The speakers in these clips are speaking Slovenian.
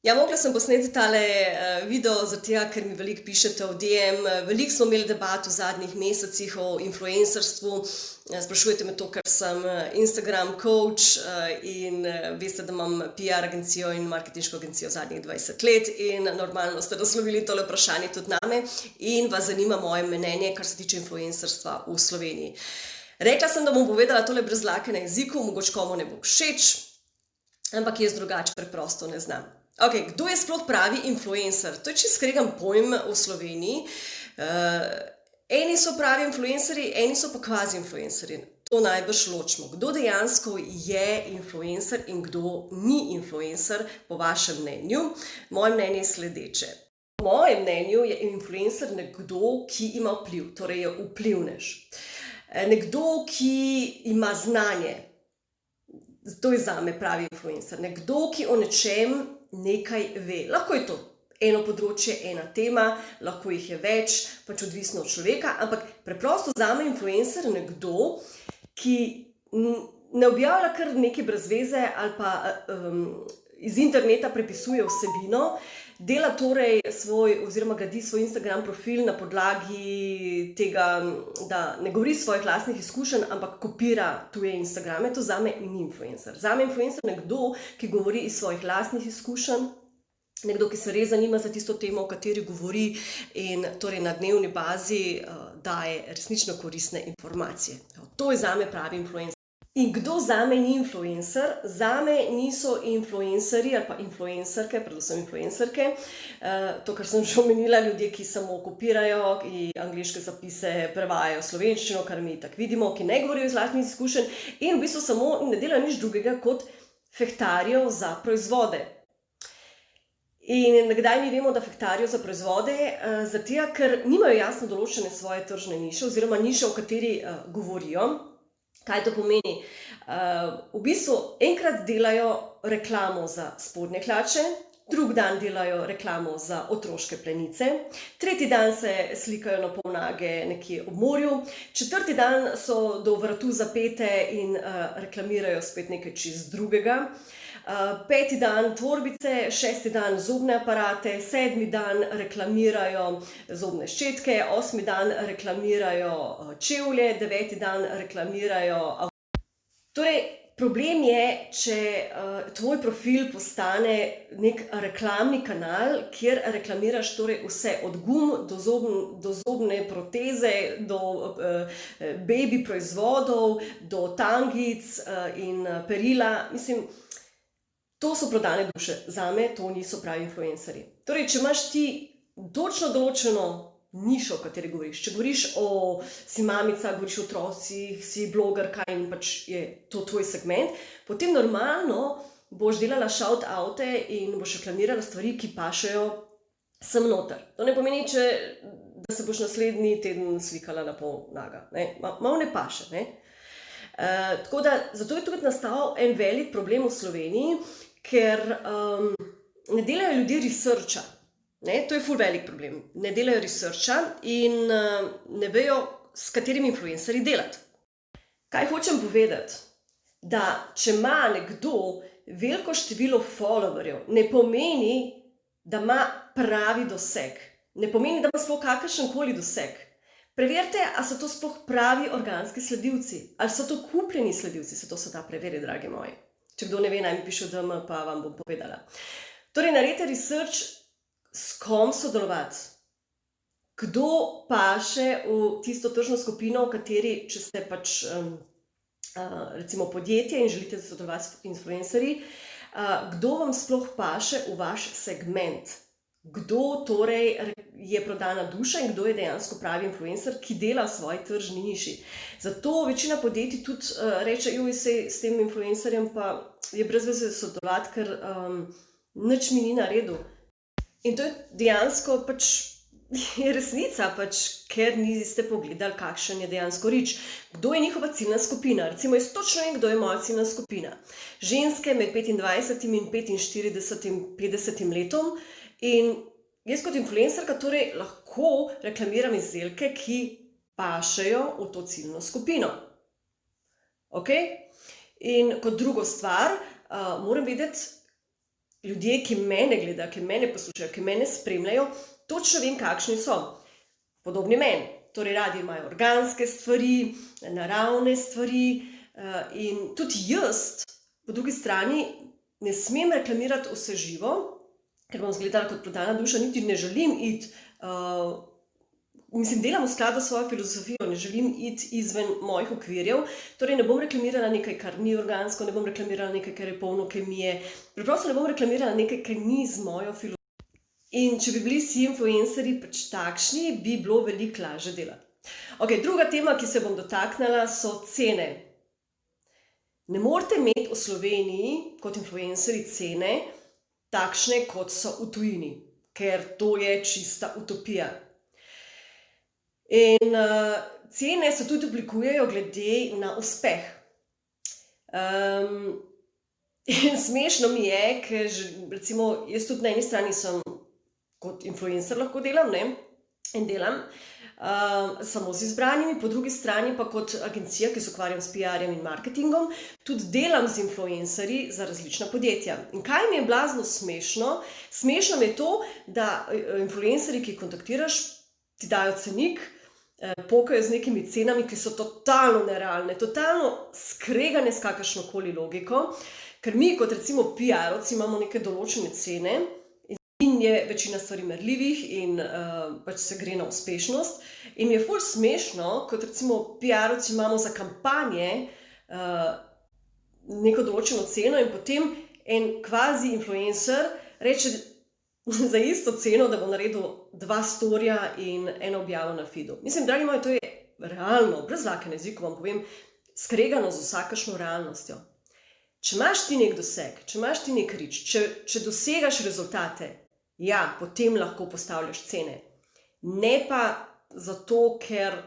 Ja, mogla sem posneti tale video, zaradi tega, ker mi veliko pišete v DM. Veliko smo imeli debat v zadnjih mesecih o influencerstvu. Sprašujete me to, ker sem Instagram coach in veste, da imam PR agencijo in marketinško agencijo zadnjih 20 let in normalno ste naslovili tole vprašanje tudi name in vas zanima moje mnenje, kar se tiče influencerstva v Sloveniji. Rekla sem, da bom povedala tole brez dlake na jeziku, mogoče komu ne bo všeč, ampak jaz drugače preprosto ne znam. Okay, kdo je sploh pravi influencer? To je čisto skregan pojem v Sloveniji. Eni so pravi influencerji, eni so pa kvazi influencerji. To najbrž ločimo. Kdo dejansko je influencer in kdo ni influencer, po vašem mnenju? Moje mnenje je sledeče. Po mojem mnenju je influencer nekdo, ki ima vpliv, torej je vplivnež. Nekdo, ki ima znanje. To je zame pravi influencer. Nekdo, ki o nečem nekaj ve. Lahko je to eno področje, ena tema, lahko jih je več, pač odvisno od človeka, ampak preprosto zame influencer nekdo, ki ne objavlja kar nekaj brez veze ali pa iz interneta prepisuje vsebino, dela torej gradi svoj Instagram profil na podlagi tega, da ne govori svojih lastnih izkušenj, ampak kopira tuje Instagrame. To zame ni influencer. Zame influencer nekdo, ki govori iz svojih lastnih izkušenj, nekdo, ki se res zanima za tisto temo, o kateri govori in torej na dnevni bazi daje resnično koristne informacije. To je zame pravi influencer. In kdo zame ni influencer? Zame niso influencerji ali pa influencerke, predvsem influencerke, to, kar sem že omenila, ljudje, ki samo kopirajo, ki angleške zapise prevajajo v slovenščino, kar mi tako vidimo, ki ne govorijo iz lastnih izkušenj in v bistvu samo ne delajo nič drugega kot fehtarijo za proizvode. In kdaj mi vemo, da fehtarijo za proizvode? Zato, ker nimajo jasno določene svoje tržne niše oziroma niše, o kateri govorijo. Kaj to pomeni? V bistvu enkrat delajo reklamo za spodnje hlače, drug dan delajo reklamo za otroške plenice, tretji dan se slikajo na polnage nekje ob morju, četrti dan so do vratu zapete in reklamirajo spet nekaj čist drugega, peti dan torbice, šesti dan zobne aparate, sedmi dan reklamirajo zobne ščetke, osmi dan reklamirajo čevlje, deveti dan reklamirajo. Torej, problem je, če tvoj profil postane nek reklamni kanal, kjer reklamiraš torej vse od gum do zobne proteze, do baby proizvodov, do tangic in perila. Mislim, to so prodane duše. Zame to niso pravi influencerji. Torej, če imaš ti točno določeno nišo, o kateri govoriš, če govoriš si mamica, govoriš o otrocih, si blogerka in pač je to tvoj segment, potem normalno boš delala shout-oute in boš reklamirala stvari, ki pašejo sem noter. To ne pomeni, da se boš naslednji teden slikala na pol naga. Malo ne paše, ne? Tako da, zato je tukaj nastal en velik problem v Sloveniji, ker ne delajo ljudje researcha. To je ful velik problem. Ne delajo researcha in ne vejo, s katerimi influencerji delati. Kaj hočem povedati? Da če ima nekdo veliko število followerjev, ne pomeni, da ima pravi doseg. Ne pomeni, da ima sploh kakršenkoli doseg. Preverite, a so to sploh pravi organski sledilci, ali so to kupljeni sledilci, se to se da preveriti, dragi moji. Če kdo ne ve, naj mi piše v DM, pa vam bom povedala. Torej, naredite research, s kom sodelovati. Kdo paše v tisto tržno skupino, v kateri, če ste pač recimo podjetje in želite sodelovati s influencerji, kdo vam sploh paše v vaš segment. Kdo torej je prodana duša in kdo je dejansko pravi influencer, ki dela v svoji tržni niši. Zato večina podjetij tudi reče, s tem influencerjem pa je brez veze sodelovati, ker nič mi ni na redu. In to je dejansko pač je resnica, pač, ker niste pogledali, kakšen je dejansko reach. Kdo je njihova ciljna skupina? Recimo, jaz točno vem, kdo je moja ciljna skupina. Ženske med 25 in 45, 50 letom. In jaz kot influencerka torej lahko reklamiram izdelke, ki pašejo v to ciljno skupino. Ok? In kot drugo stvar, moram vedeti, ljudje, ki mene gledajo, ki mene poslušajo, ki mene spremljajo, točno vem, kakšni so. Podobni meni. Torej, radi imajo organske stvari, naravne stvari, in tudi jaz, po drugi strani, ne smem reklamirati vse živo, ker bom izgledala kot prodana duša, niti ne želim iti, delam v skladu s svojo filozofijo, ne želim iti izven mojih okvirjev, torej ne bom reklamirala nekaj, kar ni organsko, ne bom reklamirala nekaj, kar je polno kemije, preprosto ne bom reklamirala nekaj, kar ni z mojo filozofijo. In če bi bili vsi influencerji pač takšni, bi bilo veliko lažje delati. Okay, druga tema, ki se bom dotaknila, so cene. Ne morete imeti v Sloveniji kot influencerji cene takšne, kot so v tujini, ker to je čista utopija. In cene se tudi oblikujejo glede na uspeh. In smešno mi je, ker recimo jaz tudi na eni strani sem kot influencer lahko delam, ne? In delam samo z izbranimi, po drugi strani pa kot agencija, ki se ukvarjam s PR-jem in marketingom, tudi delam z influencerji za različna podjetja. In kaj mi je blazno smešno? Smešno mi je to, da influencerji, ki kontaktiraš, ti dajo cenik, pokajo z nekimi cenami, ki so totalno nerealne, totalno skregane s kakršnokoli logiko, ker mi kot recimo PR-ovci imamo neke določene cene in je večina stvari merljivih in pač se gre na uspešnost. In mi je ful smešno, kot recimo PR-ovci imamo za kampanje neko določeno ceno in potem en kvazi influencer reče za isto ceno, da bo naredil 2 storija in eno objavo na feedu. Mislim, dragi moji, to je realno, brez dlake na jeziku vam povem, skregano z vsakršno realnostjo. Če imaš ti nek doseg, če imaš ti nek reach, če dosegaš rezultate, ja, potem lahko postavljaš cene. Ne pa zato, ker,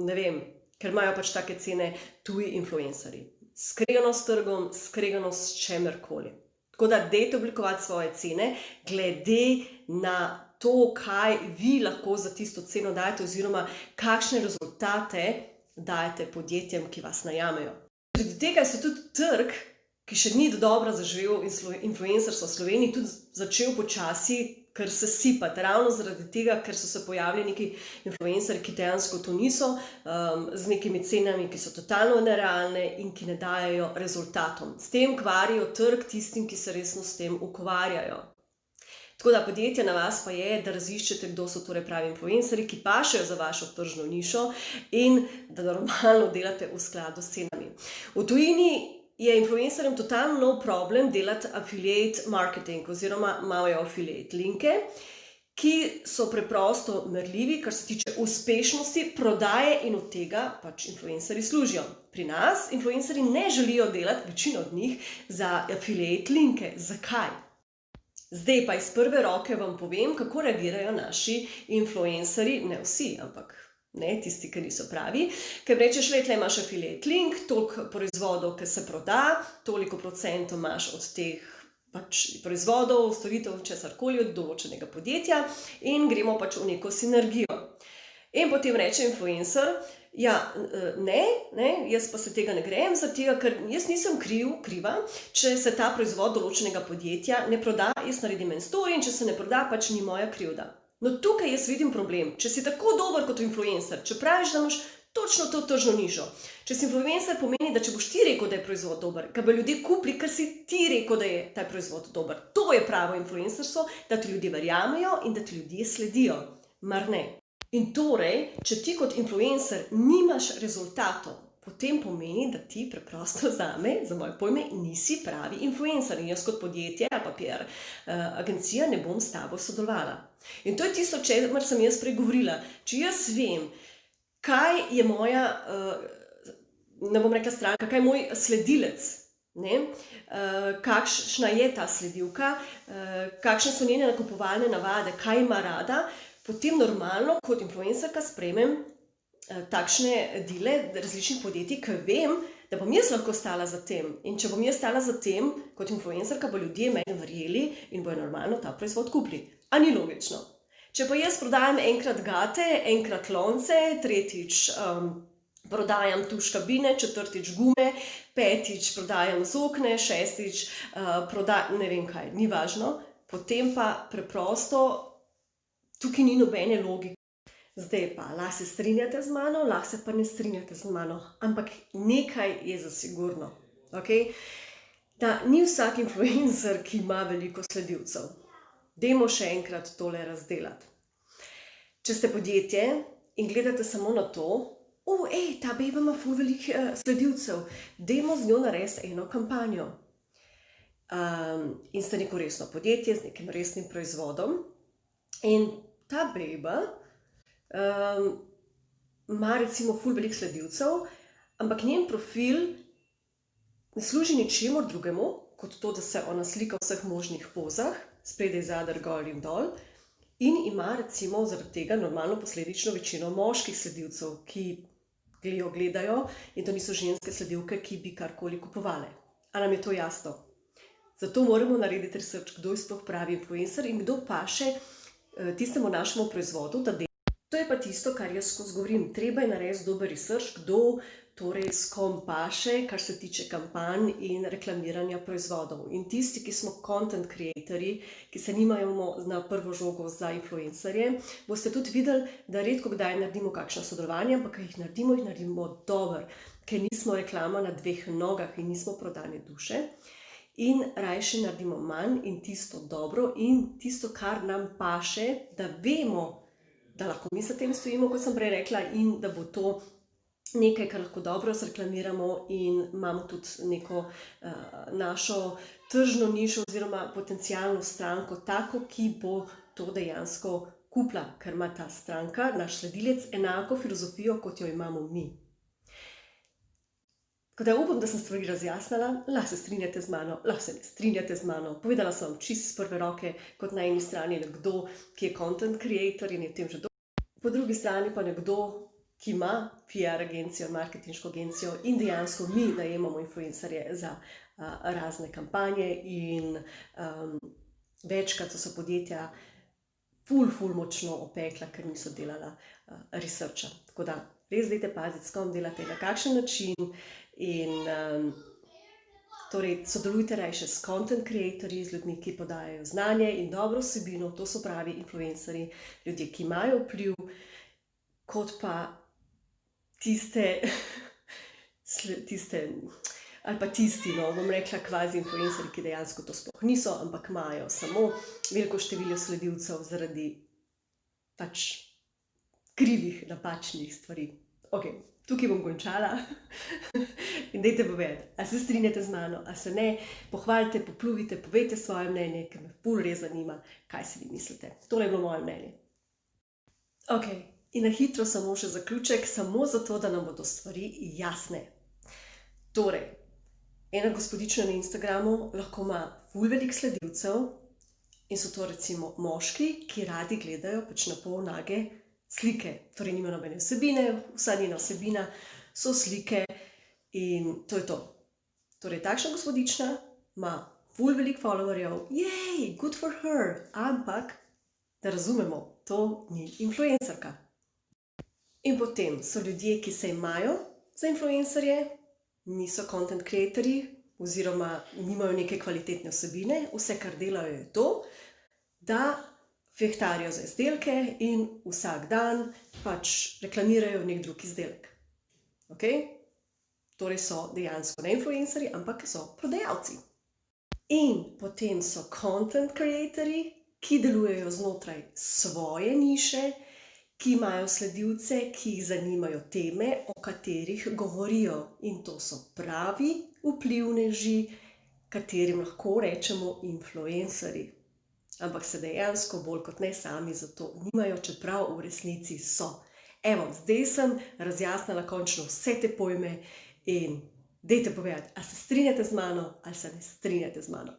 ne vem, ker imajo pač take cene tuji influencerji. Skregano s trgom, skregano s čemerkoli. Tako da dajte oblikovati svoje cene glede na to, kaj vi lahko za tisto ceno dajete oziroma kakšne rezultate dajete podjetjem, ki vas najamejo. Zaradi tega se tudi trg, ki še ni dobro zaživel influencerstvo v Sloveniji, tudi začel počasi kar se sipati. Ravno zaradi tega, ker so se pojavili neki influencerji, ki dejansko to niso, z nekimi cenami, ki so totalno nerealne in ki ne dajejo rezultatom. S tem kvarijo trg tistim, ki se resno s tem ukvarjajo. Tako da podjetje na vas pa je, da raziščete, kdo so torej pravi influencerji, ki pašejo za vašo tržno nišo in da normalno delate v skladu s cenami. V tujini je influencerjem totalno nov problem delati affiliate marketing oziroma imajo affiliate linke, ki so preprosto merljivi, kar se tiče uspešnosti, prodaje in od tega pač influencerji služijo. Pri nas influencerji ne želijo delati, večina od njih, za affiliate linke. Zakaj? Zdaj pa iz prve roke vam povem, kako reagirajo naši influencerji, ne vsi, ampak ne, tisti, ki niso pravi, ker rečeš, tle imaš affiliate link, toliko proizvodov, ki se proda, toliko procentov imaš od teh pač proizvodov, storitev, česarkoli od določenega podjetja in gremo pač v neko sinergijo. In potem reče influencer, ja, ne, jaz pa se tega ne grem, zaradi tega, ker jaz nisem kriva, če se ta proizvod določenega podjetja ne proda, jaz naredim en story in če se ne proda, pač ni moja krivda. No tukaj jaz vidim problem. Če si tako dober kot influencer, če praviš, da imaš točno to tržno nišo, če si influencer pomeni, da če boš ti rekel, da je proizvod dober, ga bo ljudje kupili, ker si ti rekel, da je ta proizvod dober. To je pravo influencerstvo, da ti ljudje verjamejo in da ti ljudje sledijo. Mar ne? In torej, če ti kot influencer nimaš rezultatov, potem pomeni, da ti preprosto zame, za moje pojme, nisi pravi influencer. In jaz kot podjetje ali pa PR agencija ne bom s tabo sodelovala. In to je tisto, o čemer sem jaz prej govorila. Če jaz vem, kaj je moja, ne bom rekla stranka, kaj je moj sledilec, ne? Kakšna je ta sledilka, kakšne so njene nakupovalne navade, kaj ima rada, potem normalno kot influencerka sprejmem takšne dile različnih podjetij, ker vem, da bom jaz lahko stala za tem. In če bom jaz stala za tem, kot influencerka, bo ljudje meni verjeli in bojo normalno ta proizvod kupili. A ni logično? Če pa jaz prodajam enkrat gate, enkrat lonce, tretjič prodajam tuš kabine, četrtič gume, petič prodajam zokne, šestič ne vem kaj, ni važno. Potem pa preprosto tukaj ni nobene logike. Zdaj pa, lahko se strinjate z mano, lahko se pa ne strinjate z mano, ampak nekaj je za sigurno, okej? Da ni vsak influencer, ki ima veliko sledilcev. Dajmo še enkrat tole razdelati. Če ste podjetje in gledate samo na to, ta beba ima ful veliko sledilcev, dajmo z njo narediti eno kampanjo. In ste neko resno podjetje z nekim resnim proizvodom in ta beba ima recimo ful veliko sledilcev, ampak njen profil ne služi ničemur drugemu, kot to, da se ona slika v vseh možnih pozah, spredaj, zadaj, gor in dol, in ima recimo zaradi tega normalno posledično večino moških sledilcev, ki jo gledajo, in to niso ženske sledilke, ki bi karkoli kupovale. A nam je to jasno? Zato moramo narediti research, kdo je sploh pravi influencer in kdo paše tistemu našemu proizvodu, da dela. To je pa tisto, kar jaz skozi govorim. Treba je narediti dober research, kdo torej s kom paše, kar se tiče kampanj in reklamiranja proizvodov. In tisti, ki smo content creatorji, ki se nimajo na prvo žogo za influencerje, boste tudi videli, da redko kdaj naredimo kakšno sodelovanje, ampak jih naredimo dobro, ker nismo reklama na dveh nogah in nismo prodane duše. In rajše naredimo manj in tisto dobro in tisto, kar nam paše, da vemo, da lahko mi za tem stojimo, kot sem prej rekla, in da bo to nekaj, kar lahko dobro zreklamiramo in imamo tudi neko našo tržno nišo oziroma potencialno stranko, tako, ki bo to dejansko kupila, ker ima ta stranka, naš sledilec, enako filozofijo, kot jo imamo mi. Tako da upam, da sem stvari razjasnila, lahko se strinjate z mano, lahko se ne strinjate z mano. Povedala sem vam čisto iz prve roke, kot na eni strani nekdo, ki je content creator in je v tem že dolgo. Po drugi strani pa nekdo, ki ima PR agencijo, marketinško agencijo in dejansko mi najemamo influencerje za razne kampanje in večkrat so se podjetja ful močno opekla, ker niso delala researcha. Tako da res dajte paziti, s kom delate, na kakšen način in torej sodelujte rajše s content creatorji, z ljudmi, ki podajajo znanje in dobro vsebino, to so pravi influencerji, ljudje, ki imajo vpliv, kot pa tiste ali pa tisti, bom rekla kvazi influencerji, ki dejansko to sploh niso, ampak imajo samo veliko število sledilcev zaradi pač krivih, napačnih stvari. Ok, tukaj bom končala in dajte povedati, a se strinjate z mano, a se ne, pohvalite, popljuvite, povejte svoje mnenje, ker me ful res zanima, kaj si vi mislite. Tole je bilo moje mnenje. Ok, in na hitro samo še zaključek, samo zato, da nam bodo stvari jasne. Torej, ena gospodična na Instagramu lahko ima ful veliko sledilcev in so to recimo moški, ki radi gledajo pač na pol nage slike. Torej nima nobene vsebine, vsa njena vsebina so slike in to je to. Torej, takšna gospodična ima ful veliko followerjev, jej, good for her, ampak, da razumemo, to ni influencerka. In potem so ljudje, ki se imajo za influencerje, niso content creatorji oziroma nimajo neke kvalitetne vsebine, vse, kar delajo, je to, da fehtarijo za izdelke in vsak dan pač reklamirajo nek drug izdelek. Ok? Torej so dejansko ne influencerji, ampak so prodajalci. In potem so content creatorji, ki delujejo znotraj svoje niše, ki imajo sledilce, ki jih zanimajo teme, o katerih govorijo. In to so pravi vplivneži, katerim lahko rečemo influencerji. Ampak se dejansko bolj kot ne sami za to nimajo, čeprav v resnici so. Evo, zdaj sem razjasnila končno vse te pojme in dajte povedati, a se strinjate z mano ali se ne strinjate z mano.